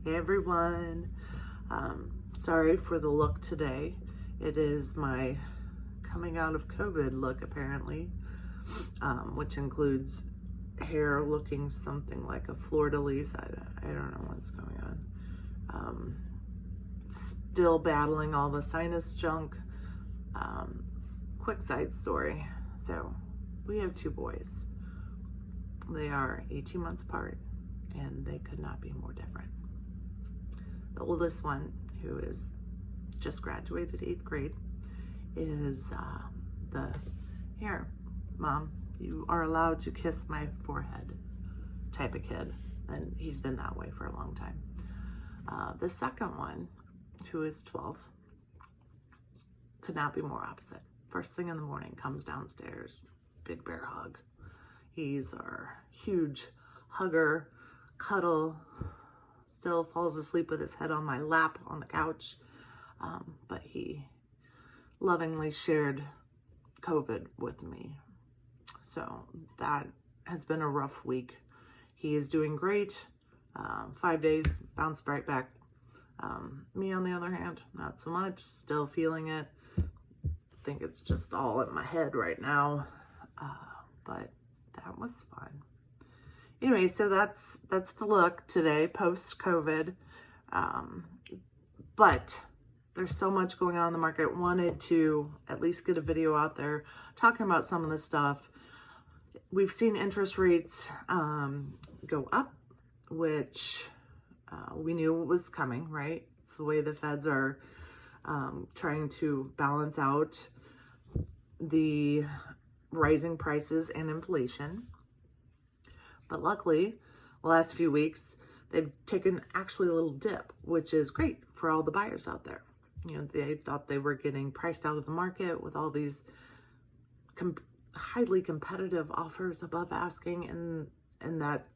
Hey everyone, sorry for the look today. It is my coming out of COVID look apparently, which includes hair looking something like a fleur-de-lis. I don't know what's going on. Um, Still battling all the sinus junk. Quick side story. So we have two boys. They are 18 months apart and they could not be more different. The oldest one, who is just graduated 8th grade, is here, Mom, you are allowed to kiss my forehead type of kid. And he's been that way for a long time. The second one, who is 12, could not be more opposite. First thing in the morning, comes downstairs, big bear hug. He's our huge hugger, cuddle, still falls asleep with his head on my lap on the couch. But he lovingly shared COVID with me. So that has been a rough week. He is doing great. 5 days, bounced right back. Me, on the other hand, not so much. Still feeling it. Think it's just all in my head right now. But that was fun. Anyway, so that's the look today, post-COVID. But there's so much going on in the market. Wanted to at least get a video out there talking about some of this stuff. We've seen interest rates go up, which we knew was coming, right? It's the way the feds are trying to balance out the rising prices and inflation. But luckily, the last few weeks, they've taken actually a little dip, which is great for all the buyers out there. You know, they thought they were getting priced out of the market with all these highly competitive offers above asking, and that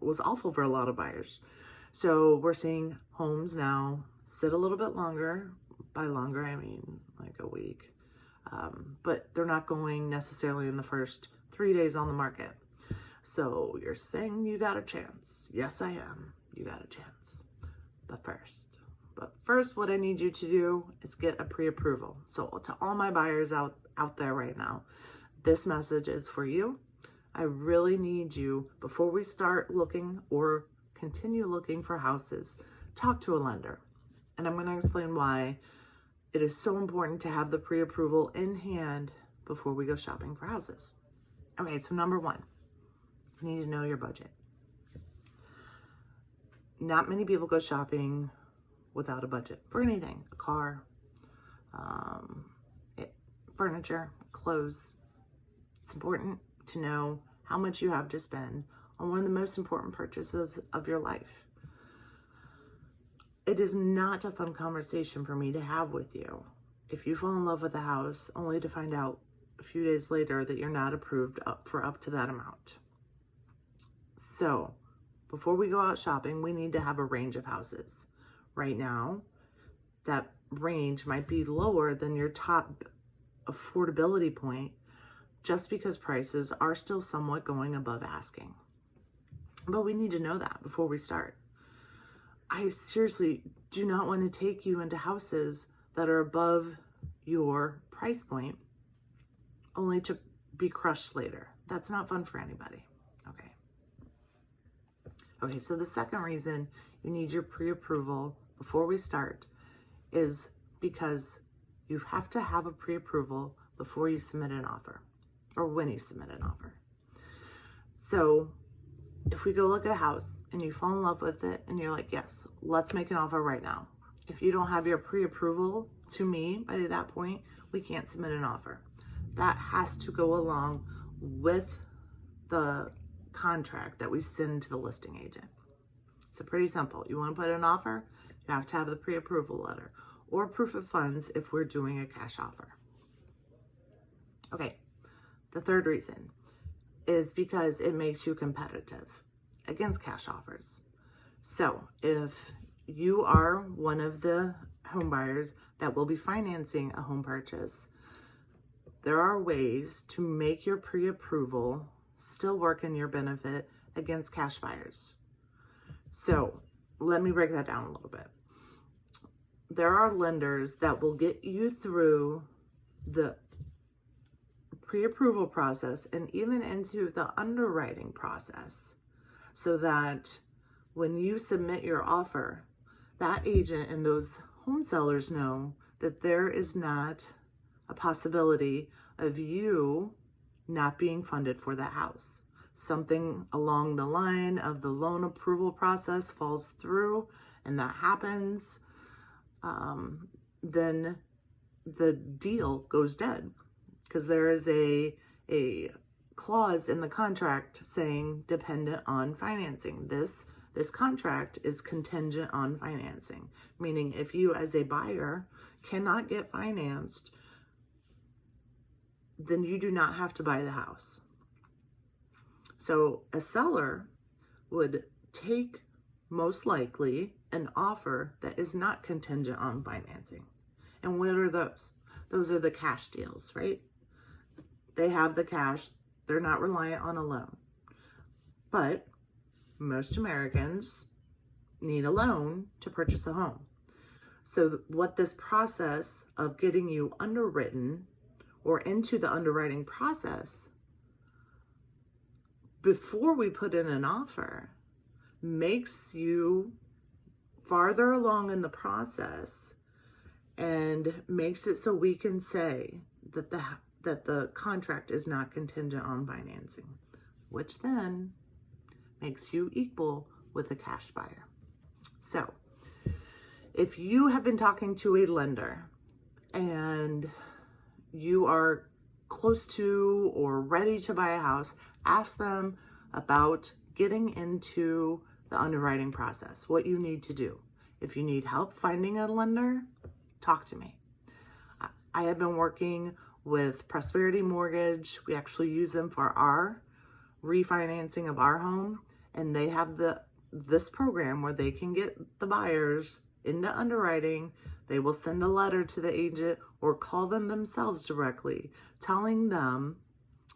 was awful for a lot of buyers. So we're seeing homes now sit a little bit longer. By longer, I mean like a week. But they're not going necessarily in the first 3 days on the market. So you're saying you got a chance. Yes, I am. You got a chance. But first, what I need you to do is get a pre-approval. So to all my buyers out there right now, this message is for you. I really need you, before we start looking or continue looking for houses, talk to a lender. And I'm going to explain why it is so important to have the pre-approval in hand before we go shopping for houses. Okay, so number one, you need to know your budget. Not many people go shopping without a budget for anything. A car, furniture, clothes. It's important to know how much you have to spend on one of the most important purchases of your life. It is not a fun conversation for me to have with you if you fall in love with a house only to find out a few days later that you're not approved up to that amount. So before we go out shopping, we need to have a range of houses. Right now, that range might be lower than your top affordability point, just because prices are still somewhat going above asking. But we need to know that before we start. I seriously do not want to take you into houses that are above your price point only to be crushed later. That's not fun for anybody. Okay, so the second reason you need your pre-approval before we start is because you have to have a pre-approval before you submit an offer, or when you submit an offer. So if we go look at a house and you fall in love with it and you're like, yes, let's make an offer right now. If you don't have your pre-approval to me by that point, we can't submit an offer. That has to go along with the contract that we send to the listing agent. So pretty simple. You want to put an offer, you have to have the pre-approval letter or proof of funds if we're doing a cash offer. Okay, the third reason is because it makes you competitive against cash offers. So if you are one of the home buyers that will be financing a home purchase, there are ways to make your pre-approval still work in your benefit against cash buyers. So let me break that down a little bit. There are lenders that will get you through the pre-approval process and even into the underwriting process, so that when you submit your offer, that agent and those home sellers know that there is not a possibility of you not being funded for that house. Something along the line of the loan approval process falls through, and that happens, then the deal goes dead, because there is a clause in the contract saying dependent on financing. This contract is contingent on financing, meaning if you as a buyer cannot get financed, then you do not have to buy the house. So a seller would take, most likely, an offer that is not contingent on financing. And what are those? Those are the cash deals, right? They have the cash. They're not reliant on a loan. But most Americans need a loan to purchase a home. So what this process of getting you underwritten or into the underwriting process before we put in an offer makes you farther along in the process, and makes it so we can say that the contract is not contingent on financing, which then makes you equal with a cash buyer. So if you have been talking to a lender and you are close to or ready to buy a house, ask them about getting into the underwriting process, what you need to do. If you need help finding a lender, talk to me. I have been working with Prosperity Mortgage. We actually use them for our refinancing of our home, and they have this program where they can get the buyers into underwriting. They will send a letter to the agent or call them themselves directly, telling them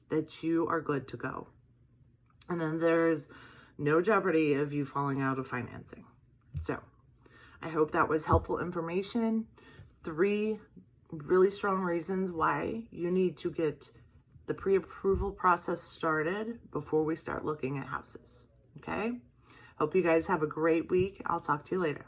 that you are good to go. And then there's no jeopardy of you falling out of financing. So I hope that was helpful information. 3 really strong reasons why you need to get the pre-approval process started before we start looking at houses. Okay? Hope you guys have a great week. I'll talk to you later.